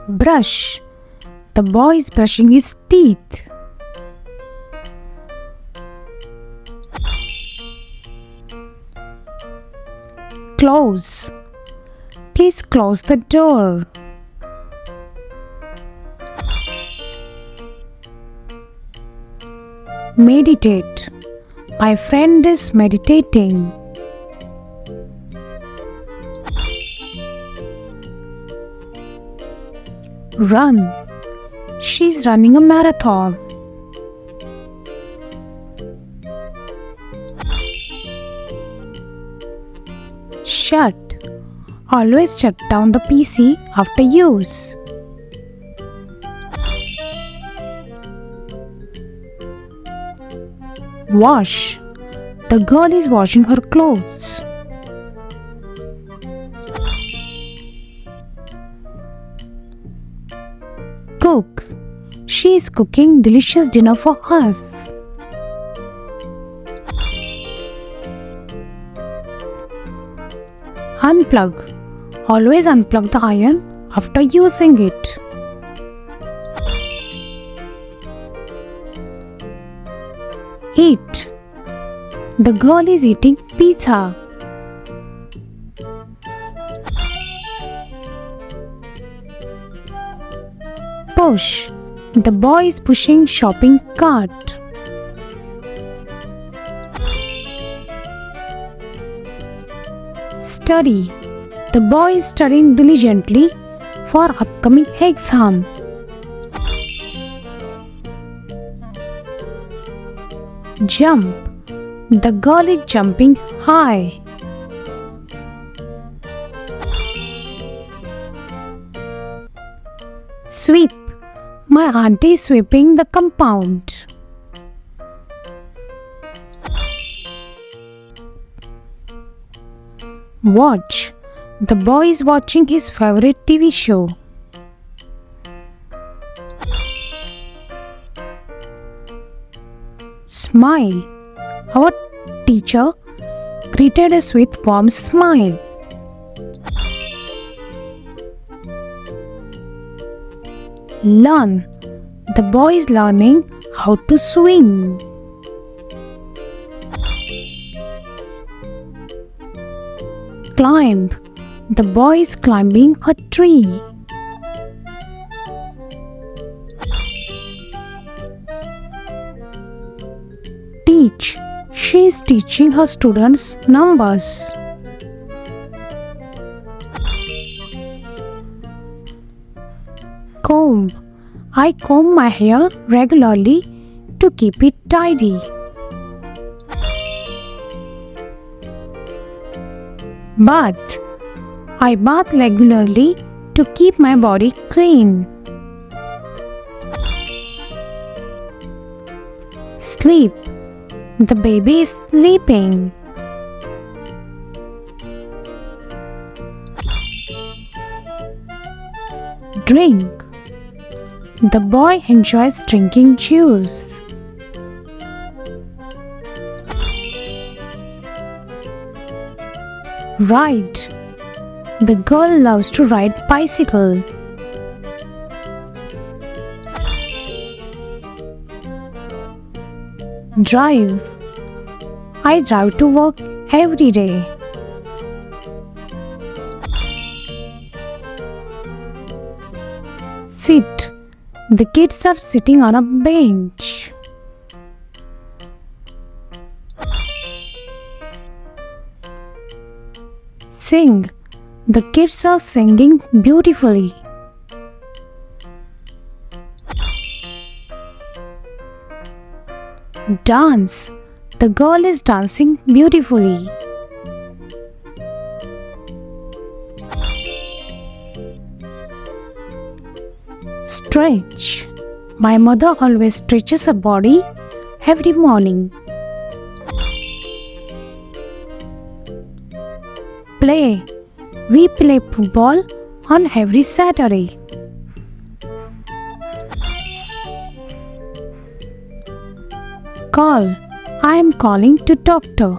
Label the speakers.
Speaker 1: Brush. The boy is brushing his teeth. Close. Please close the door. Meditate. My friend is meditating. Run. She's running a marathon. Shut. Always shut down the PC after use. Wash. The girl is washing her clothes. Cook. She is cooking delicious dinner for us. Unplug. Always unplug the iron after using it. Eat. The girl is eating pizza. Push. The boy is pushing shopping cart. Study. The boy is studying diligently for upcoming exam. Jump. The girl is jumping high. Sweep. My auntie is sweeping the compound. Watch. The boy is watching his favorite TV show. Smile. Our teacher greeted us with warm smile. Learn. The boy is learning how to swing. Climb. The boy is climbing a tree. Teach. She is teaching her students numbers. Comb. I comb my hair regularly to keep it tidy. Bath. I bath regularly to keep my body clean. Sleep. The baby is sleeping. Drink. The boy enjoys drinking juice. Ride. The girl loves to ride bicycle. Drive. I drive to work every day. Sit. The kids are sitting on a bench. Sing. The kids are singing beautifully. Dance. The girl is dancing beautifully. Stretch. My mother always stretches her body every morning. Play. We play football on every Saturday. Call. I am calling to doctor.